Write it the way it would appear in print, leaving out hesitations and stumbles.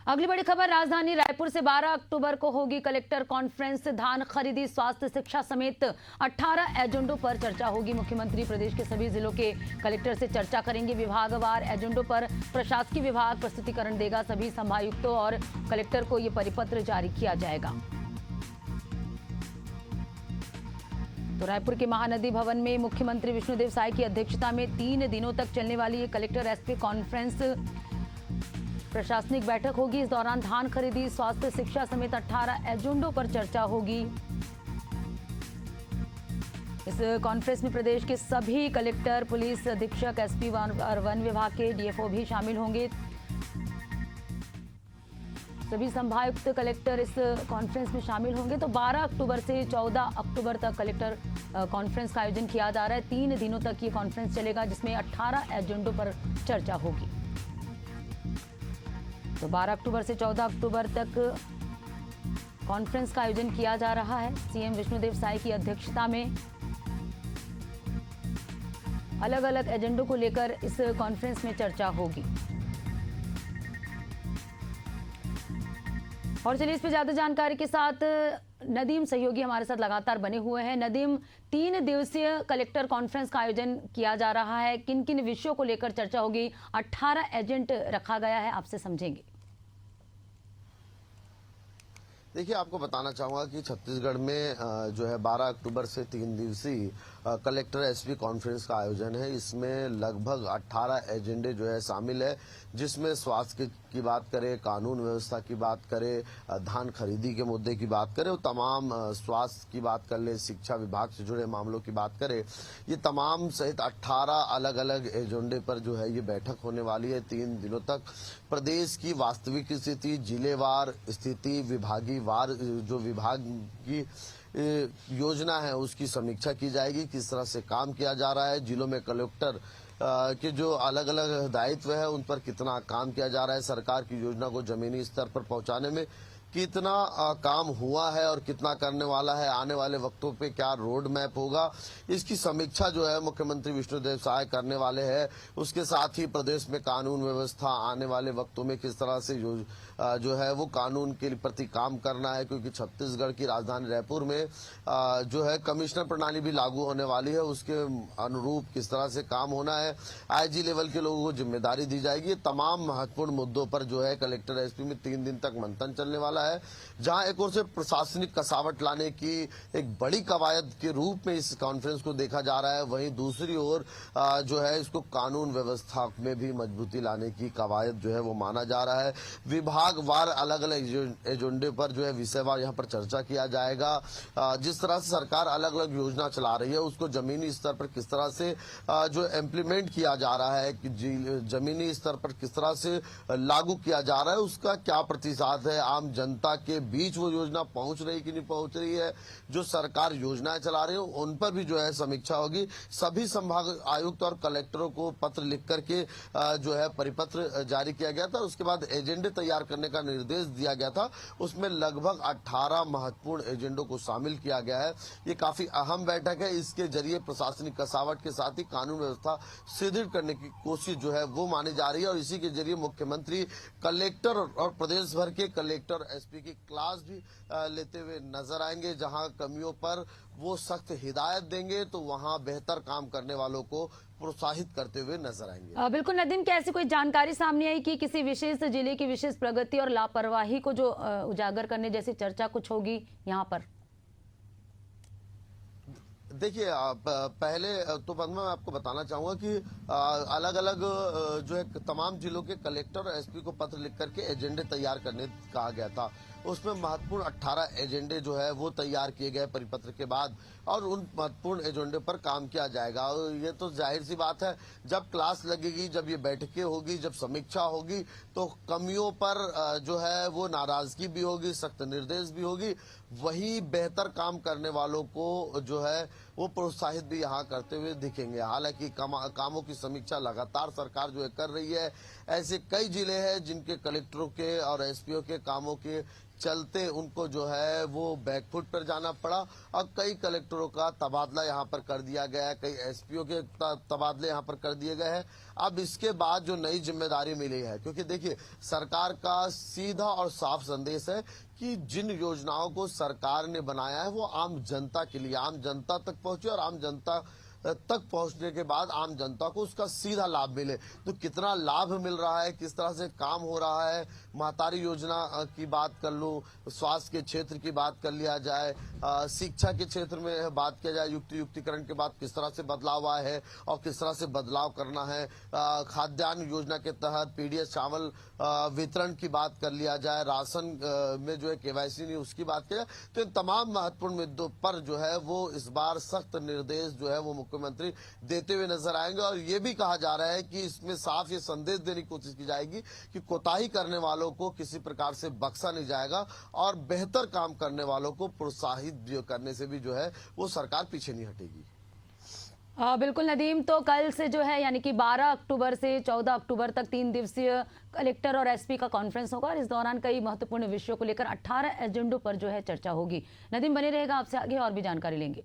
अगली बड़ी खबर राजधानी रायपुर से 12 अक्टूबर को होगी कलेक्टर कॉन्फ्रेंस। धान खरीदी, स्वास्थ्य, शिक्षा समेत 18 एजेंडों पर चर्चा होगी। मुख्यमंत्री प्रदेश के सभी जिलों के कलेक्टर से चर्चा करेंगे। विभागवार एजेंडों पर प्रशासकीय विभाग प्रस्तुतिकरण देगा। सभी संभागायुक्तों और कलेक्टर को ये परिपत्र जारी किया जाएगा। तो रायपुर के महानदी भवन में मुख्यमंत्री विष्णुदेव साय की अध्यक्षता में 3 दिनों तक चलने वाली ये कलेक्टर एसपी कॉन्फ्रेंस प्रशासनिक बैठक होगी। इस दौरान धान खरीदी, स्वास्थ्य, शिक्षा समेत 18 एजेंडों पर चर्चा होगी। इस कॉन्फ्रेंस में प्रदेश के सभी कलेक्टर, पुलिस अधीक्षक, एसपी और वन विभाग के डीएफओ भी शामिल होंगे। सभी संभागायुक्त कलेक्टर इस कॉन्फ्रेंस में शामिल होंगे। तो 12 अक्टूबर से 14 अक्टूबर तक कलेक्टर कॉन्फ्रेंस का आयोजन किया जा रहा है। 3 दिनों तक ये कॉन्फ्रेंस चलेगा, जिसमें 18 एजेंडों पर चर्चा होगी। तो 12 अक्टूबर से 14 अक्टूबर तक कॉन्फ्रेंस का आयोजन किया जा रहा है। सीएम विष्णुदेव साय की अध्यक्षता में अलग अलग एजेंडों को लेकर इस कॉन्फ्रेंस में चर्चा होगी। और चलिए इस पर ज्यादा जानकारी के साथ नदीम सहयोगी हमारे साथ लगातार बने हुए हैं। नदीम, 3 दिवसीय कलेक्टर कॉन्फ्रेंस का आयोजन किया जा रहा है। किन किन विषयों को लेकर चर्चा होगी? 18 एजेंट रखा गया है, आपसे समझेंगे। देखिए, आपको बताना चाहूंगा कि छत्तीसगढ़ में जो है 12 अक्टूबर से 3 दिवसीय कलेक्टर एसपी कॉन्फ्रेंस का आयोजन है। इसमें लगभग 18 एजेंडे जो है शामिल है, जिसमें स्वास्थ्य की बात करें, कानून व्यवस्था की बात करें, धान खरीदी के मुद्दे की बात करें और तमाम स्वास्थ्य की बात कर ले, शिक्षा विभाग से जुड़े मामलों की बात करें, ये तमाम सहित 18 अलग अलग एजेंडे पर जो है ये बैठक होने वाली है 3 दिनों तक। प्रदेश की वास्तविक स्थिति, जिलेवार स्थिति, विभागीय वार जो विभाग की योजना है उसकी समीक्षा की जाएगी। किस तरह से काम किया जा रहा है, जिलों में कलेक्टर के जो अलग अलग दायित्व है उन पर कितना काम किया जा रहा है, सरकार की योजना को जमीनी स्तर पर पहुंचाने में कितना काम हुआ है और कितना करने वाला है, आने वाले वक्तों पे क्या रोड मैप होगा, इसकी समीक्षा जो है मुख्यमंत्री विष्णुदेव साय करने वाले हैं। उसके साथ ही प्रदेश में कानून व्यवस्था आने वाले वक्तों में किस तरह से जो है वो कानून के प्रति काम करना है, क्योंकि छत्तीसगढ़ की राजधानी रायपुर में जो है कमिश्नर प्रणाली भी लागू होने वाली है। उसके अनुरूप किस तरह से काम होना है, आईजी लेवल के लोगों को जिम्मेदारी दी जाएगी। तमाम महत्वपूर्ण मुद्दों पर जो है कलेक्टर एसपी में 3 दिन तक मंथन चलने वाला है, जहां एक ओर से प्रशासनिक कसावट लाने की एक बड़ी कवायद के रूप में इस कॉन्फ्रेंस को देखा जा रहा है, वहीं दूसरी ओर जो है इसको कानून व्यवस्था में भी मजबूती लाने की कवायद जो है वो माना जा रहा है। विभागवार अलग अलग एजेंडे पर जो है विषयवार यहाँ पर चर्चा किया जाएगा। जिस तरह से सरकार अलग अलग योजना चला रही है उसको जमीनी स्तर पर किस तरह से जो इम्प्लीमेंट किया जा रहा है, कि जमीनी स्तर पर किस तरह से लागू किया जा रहा है, उसका क्या प्रतिशत है, आम जनता के बीच वो योजना पहुंच रही कि नहीं पहुंच रही है, जो सरकार योजनाएं चला रही है उन पर भी जो है समीक्षा होगी। सभी संभाग आयुक्त और कलेक्टरों को पत्र लिख करके जो है परिपत्र जारी किया गया था। उसके बाद एजेंडे तैयार करने का निर्देश दिया गया था। उसमें लगभग 18 महत्वपूर्ण एजेंडों को शामिल किया गया है। ये काफी अहम बैठक है। इसके जरिए प्रशासनिक कसावट के साथ ही कानून व्यवस्था सुदृढ़ करने की कोशिश जो है वो मानी जा रही है और इसी के जरिए मुख्यमंत्री कलेक्टर और प्रदेश भर के कलेक्टर एसपी की क्लास भी लेते हुए नजर आएंगे। जहां कमियों पर वो सख्त हिदायत देंगे तो वहां बेहतर काम करने वालों को प्रोत्साहित करते हुए नजर आएंगे। बिल्कुल नदीम, क्या ऐसी कोई जानकारी सामने आई कि किसी विशेष जिले की विशेष प्रगति और लापरवाही को जो उजागर करने जैसी चर्चा कुछ होगी यहाँ पर? देखिए, पहले तो मैं आपको बताना चाहूंगा कि अलग अलग जो है तमाम जिलों के कलेक्टर और एसपी को पत्र लिख करके एजेंडे तैयार करने कहा गया था। उसमें महत्वपूर्ण 18 एजेंडे जो है वो तैयार किए गए परिपत्र के बाद और उन महत्वपूर्ण एजेंडे पर काम किया जाएगा। और ये तो जाहिर सी बात है, जब क्लास लगेगी, जब ये बैठकें होगी, जब समीक्षा होगी तो कमियों पर जो है वो नाराजगी भी होगी, सख्त निर्देश भी होगी। वही बेहतर काम करने वालों को जो है वो प्रोत्साहित भी यहाँ करते हुए दिखेंगे। हालांकि कामों की समीक्षा लगातार सरकार जो है कर रही है। ऐसे कई जिले हैं जिनके कलेक्टरों के और एसपीओ के कामों के चलते उनको जो है वो बैकफुट पर जाना पड़ा और कई कलेक्टरों का तबादला यहाँ पर कर दिया गया है, कई एसपीओ के तबादले यहाँ पर कर दिए गए हैं। अब इसके बाद जो नई जिम्मेदारी मिली है, क्योंकि देखिए सरकार का सीधा और साफ संदेश है कि जिन योजनाओं को सरकार ने बनाया है वो आम जनता के लिए, आम जनता तक पहुंचे और आम जनता तक पहुंचने के बाद आम जनता को उसका सीधा लाभ मिले। तो कितना लाभ मिल रहा है, किस तरह से काम हो रहा है, महतारी योजना की बात कर लूं, स्वास्थ्य के क्षेत्र की बात कर लिया जाए, शिक्षा के क्षेत्र में बात किया जाए, युक्तिकरण के बाद किस तरह से बदलाव आया है और किस तरह से बदलाव करना है, खाद्यान्न योजना के तहत पीडीएस चावल वितरण की बात कर लिया जाए, राशन में जो है केवाईसी नहीं उसकी बात की जाए, तो इन तमाम महत्वपूर्ण मुद्दों पर जो है वो इस बार सख्त निर्देश जो है वो मुख्यमंत्री देते हुए नजर आएंगे। और ये भी कहा जा रहा है कि इसमें साफ ये संदेश देने की कोशिश की जाएगी कि कोताही करने वालों को किसी प्रकार से बख्शा नहीं जाएगा और बेहतर काम करने वालों को प्रोत्साहित करने से भी जो है वो सरकार पीछे नहीं हटेगी। बिल्कुल नदीम, तो कल से जो है यानी कि 12 अक्टूबर से 14 अक्टूबर तक 3 दिवसीय कलेक्टर और एसपी का कॉन्फ्रेंस होगा और इस दौरान कई महत्वपूर्ण विषयों को लेकर 18 एजेंडों पर जो है चर्चा होगी। नदीम बने रहेगा, आपसे आगे और भी जानकारी लेंगे।